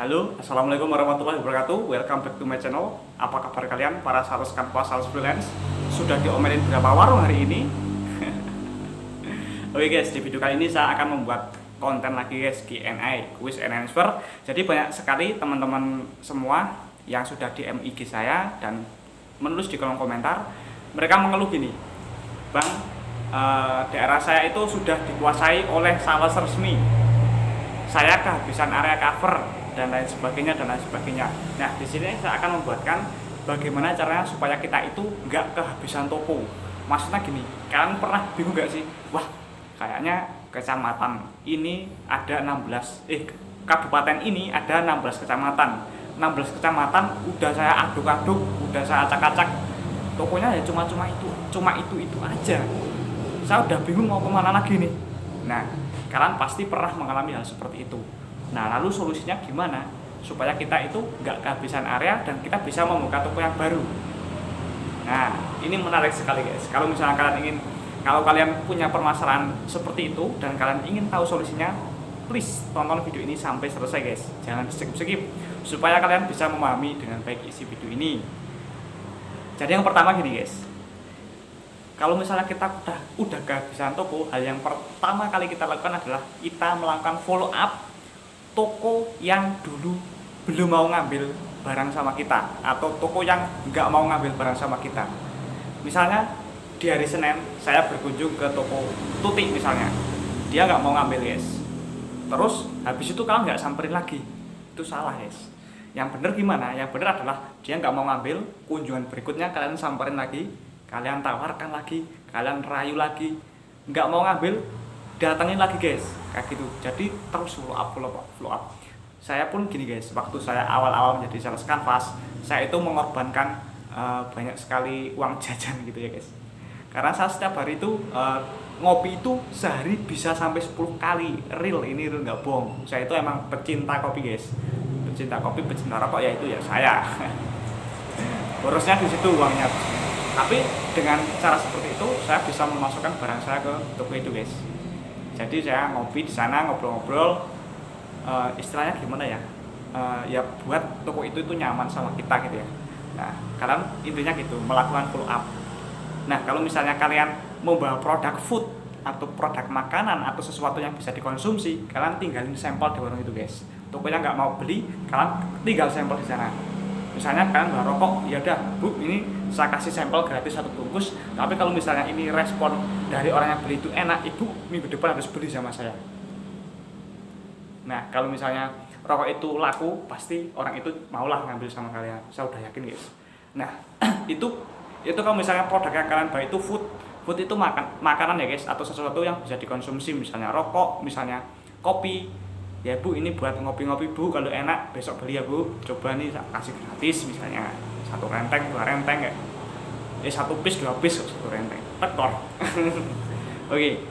Halo, assalamualaikum warahmatullahi wabarakatuh. Welcome back to my channel. Apa kabar kalian para sales kanvas, sales freelance? Sudah diomelin berapa warung hari ini? Oke guys, di video kali ini saya akan membuat konten lagi guys, Q&A, quiz and answer. Jadi banyak sekali teman-teman semua yang sudah DM IG saya dan menulis di kolom komentar. Mereka mengeluh gini, Bang, daerah saya itu sudah dikuasai oleh sales resmi. Saya kehabisan area cover dan lain sebagainya dan lain sebagainya. Nah, di sini saya akan membuatkan bagaimana caranya supaya kita itu nggak kehabisan toko. Maksudnya gini, kalian pernah bingung nggak sih? Wah, kayaknya kecamatan ini ada 16, kabupaten ini ada 16 kecamatan. 16 kecamatan udah saya aduk-aduk, udah saya acak-acak. Tokonya ya cuma itu aja. Saya udah bingung mau kemana lagi nih. Nah, kalian pasti pernah mengalami hal seperti itu. Nah, lalu solusinya gimana supaya kita itu nggak kehabisan area dan kita bisa membuka toko yang baru? Nah, ini menarik sekali guys. Kalau misalnya kalau kalian punya permasalahan seperti itu dan kalian ingin tahu solusinya, please tonton video ini sampai selesai guys. Jangan skip supaya kalian bisa memahami dengan baik isi video ini. Jadi yang pertama gini guys. Kalau misalnya kita udah kehabisan toko, hal yang pertama kali kita lakukan adalah kita melakukan follow up toko yang dulu belum mau ngambil barang sama kita, atau toko yang nggak mau ngambil barang sama kita. Misalnya di hari Senin saya berkunjung ke toko Tuti misalnya, dia nggak mau ngambil guys. Terus habis itu kalian nggak samperin lagi, itu salah guys. Yang bener gimana? Yang bener adalah dia nggak mau ngambil, kunjungan berikutnya kalian samperin lagi, kalian tawarkan lagi, kalian rayu lagi, nggak mau ngambil, datangin lagi guys, kayak gitu. Jadi terus follow up. Saya pun gini guys, waktu saya awal-awal menjadi sales kanvas, saya itu mengorbankan banyak sekali uang jajan gitu ya guys. Karena saya setiap hari itu ngopi itu sehari bisa sampai 10 kali, ini real nggak bohong. Saya itu emang pecinta kopi guys, pecinta kopi, pecinta rokok, ya itu ya saya. Borosnya di situ uangnya. Tapi dengan cara seperti itu saya bisa memasukkan barang saya ke toko itu guys. Jadi saya ngopi di sana, ngobrol-ngobrol, istilahnya gimana ya? Ya buat toko itu nyaman sama kita gitu ya. Nah, kalian intinya gitu, melakukan follow up. Nah, kalau misalnya kalian membawa produk food atau produk makanan atau sesuatu yang bisa dikonsumsi, kalian tinggalin sampel di warung itu guys. Tokonya nggak mau beli, kalian tinggal sampel di sana. Misalnya kalian bawa rokok, ya udah Bu, ini saya kasih sampel gratis 1 bungkus. Tapi kalau misalnya ini respon dari orang yang beli itu enak, Ibu minggu depan harus beli sama saya. Nah, kalau misalnya rokok itu laku, pasti orang itu maulah ngambil sama kalian. Saya udah yakin guys. Nah, itu kalau misalnya produk yang kalian bawa itu food itu makanan ya guys, atau sesuatu yang bisa dikonsumsi, misalnya rokok, misalnya kopi. Ya Bu, ini buat ngopi-ngopi Bu, kalau enak besok beli ya Bu, coba nih kasih gratis misalnya 1 renteng, 2 renteng ya, 1 piece 2 piece 1 renteng, tekor. Oke,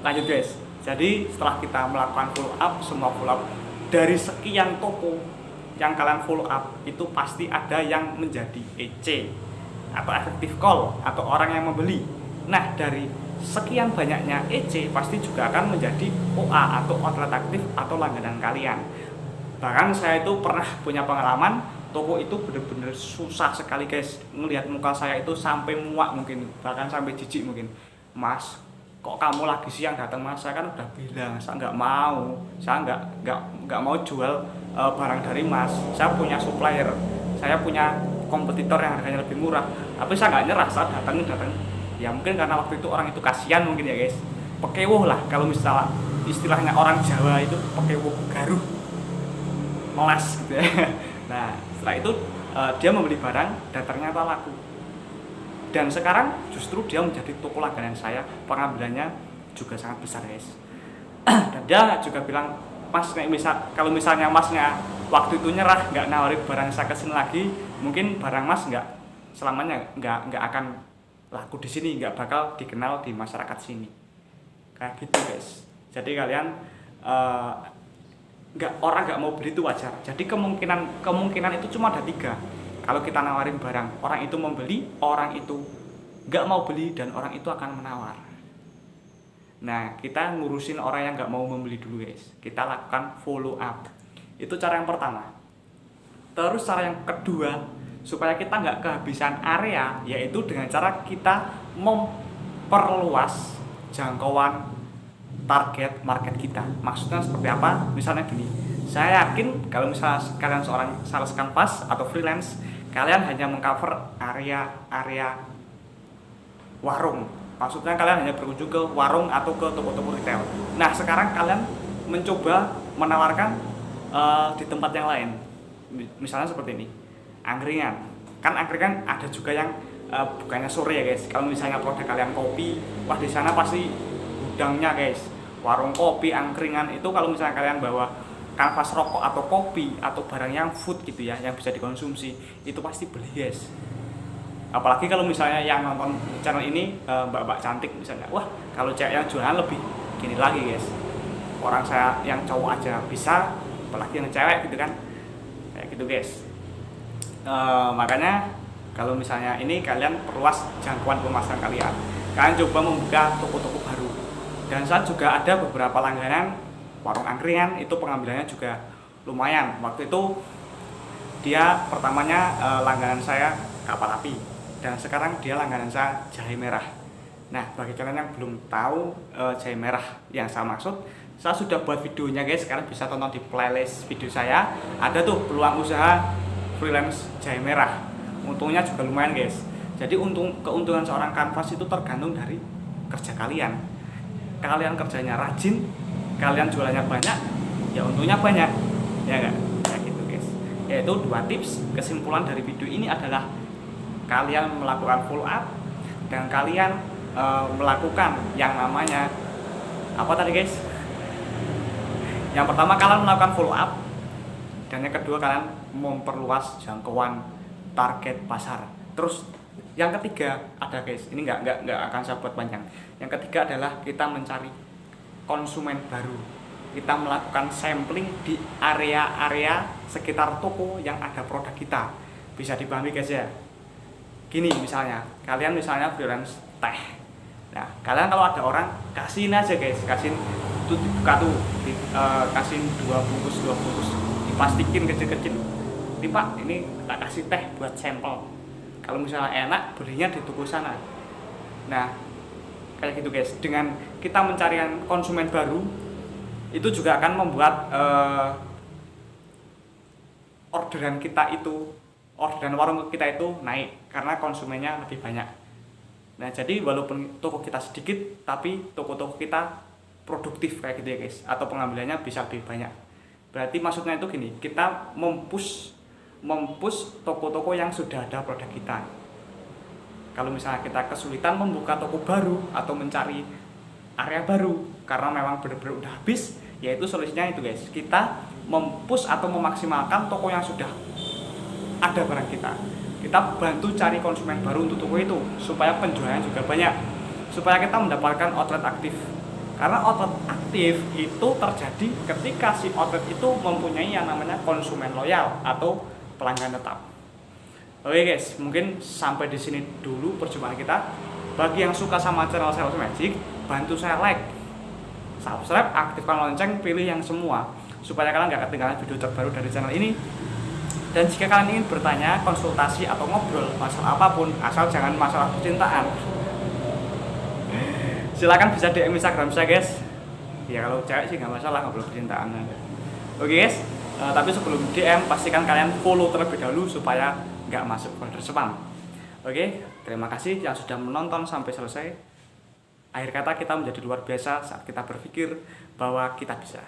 lanjut guys. Jadi setelah kita melakukan semua follow up dari sekian toko yang kalian follow up, itu pasti ada yang menjadi EC atau effective call atau orang yang membeli. Nah, dari sekian banyaknya EC pasti juga akan menjadi OA atau outlet aktif atau langganan kalian. Bahkan saya itu pernah punya pengalaman, toko itu bener-bener susah sekali guys. Ngelihat muka saya itu sampai muak mungkin, bahkan sampai jijik mungkin. Mas, kok kamu lagi siang datang Mas? Saya kan udah bilang saya nggak mau, saya nggak mau jual barang dari Mas. Saya punya supplier, saya punya kompetitor yang harganya lebih murah. Tapi saya nggak nyerah, saya datang. Ya mungkin karena waktu itu orang itu kasihan mungkin ya guys, pekewuh lah, kalau misalnya istilahnya orang Jawa itu pekewuh, garuh, melas gitu ya. Nah, setelah itu dia membeli barang dan ternyata laku, dan sekarang justru dia menjadi toko langganan saya, pengambilannya juga sangat besar guys. Dan dia juga bilang, Mas, kalau misalnya Masnya waktu itu nyerah, nggak nawarin barang saya kesini lagi, mungkin barang Mas selamanya nggak akan laku di sini, nggak bakal dikenal di masyarakat sini, kayak gitu guys. Jadi kalian orang nggak mau beli itu wajar. Jadi kemungkinan itu cuma ada 3. Kalau kita nawarin barang, orang itu membeli, orang itu nggak mau beli, dan orang itu akan menawar. Nah, kita ngurusin orang yang nggak mau membeli dulu guys. Kita lakukan follow up. Itu cara yang pertama. Terus cara yang kedua, supaya kita nggak kehabisan area, yaitu dengan cara kita memperluas jangkauan target market kita. Maksudnya seperti apa? Misalnya gini, saya yakin kalau misalnya kalian seorang sales canvas atau freelance, kalian hanya mengcover area warung. Maksudnya kalian hanya berkunjung ke warung atau ke toko-toko retail. Nah, sekarang kalian mencoba menawarkan di tempat yang lain. Misalnya seperti ini, angkringan. Kan angkringan ada juga yang bukannya sore ya guys. Kalau misalnya produk kalian kopi, wah di sana pasti gudangnya guys. Warung kopi, angkringan itu kalau misalnya kalian bawa kanvas rokok atau kopi atau barang yang food gitu ya, yang bisa dikonsumsi, itu pasti beli guys. Apalagi kalau misalnya yang nonton channel ini mbak-mbak cantik misalnya, wah kalau cewek yang jualan lebih gini lagi guys. Orang saya yang cowok aja bisa, apalagi yang cewek gitu kan, kayak gitu guys. Makanya kalau misalnya ini kalian perluas jangkauan pemasaran kalian, kalian coba membuka toko-toko baru. Dan saya juga ada beberapa langganan warung angkringan, itu pengambilannya juga lumayan. Waktu itu dia pertamanya langganan saya kapal api, dan sekarang dia langganan saya jahe merah. Nah, bagi kalian yang belum tahu jahe merah yang saya maksud, saya sudah buat videonya guys, kalian bisa tonton di playlist video saya. Ada tuh peluang usaha freelance jahe merah, untungnya juga lumayan guys. Jadi keuntungan seorang canvas itu tergantung dari kerja kalian. Kalian kerjanya rajin, kalian jualannya banyak, ya untungnya banyak, ya enggak? Ya gitu guys. Yaitu 2 tips. Kesimpulan dari video ini adalah kalian melakukan follow up dan kalian melakukan yang namanya apa tadi guys? Yang pertama kalian melakukan follow up, dan yang kedua kalian memperluas jangkauan target pasar. Terus yang ketiga ada guys, ini nggak akan saya buat panjang. Yang ketiga adalah kita mencari konsumen baru. Kita melakukan sampling di area-area sekitar toko yang ada produk kita. Bisa dipahami guys ya. Gini misalnya, kalian misalnya freelance teh. Nah, kalian kalau ada orang, kasihin aja guys, kasihin itu dibuka tuh, kasihin 2 bungkus, diplastikin kecil-kecil. Ini Pak, ini tak kasih teh buat sampel. Kalau misalnya enak, belinya di toko sana. Nah, kayak gitu guys. Dengan kita mencari konsumen baru, itu juga akan membuat orderan warung kita itu naik karena konsumennya lebih banyak. Nah, jadi walaupun toko kita sedikit, tapi toko-toko kita produktif kayak gitu ya guys, atau pengambilannya bisa lebih banyak. Berarti maksudnya itu gini, kita mempush toko-toko yang sudah ada produk kita. Kalau misalnya kita kesulitan membuka toko baru atau mencari area baru karena memang benar-benar udah habis, yaitu solusinya itu guys, kita mempush atau memaksimalkan toko yang sudah ada barang kita. Kita bantu cari konsumen baru untuk toko itu supaya penjualannya juga banyak, supaya kita mendapatkan outlet aktif. Karena outlet aktif itu terjadi ketika si outlet itu mempunyai yang namanya konsumen loyal atau pelanggan tetap. Oke guys, mungkin sampai di sini dulu perjumpaan kita. Bagi yang suka sama channel Sales Magic, bantu saya like, subscribe, aktifkan lonceng, pilih yang semua supaya kalian gak ketinggalan video terbaru dari channel ini. Dan jika kalian ingin bertanya, konsultasi atau ngobrol masalah apapun, asal jangan masalah percintaan, silakan bisa DM Instagram saya guys. Ya kalau cewek sih nggak masalah ngobrol percintaan. Oke guys, tapi sebelum DM pastikan kalian follow terlebih dahulu supaya nggak masuk folder spam. Oke, terima kasih yang sudah menonton sampai selesai. Akhir kata, kita menjadi luar biasa saat kita berpikir bahwa kita bisa.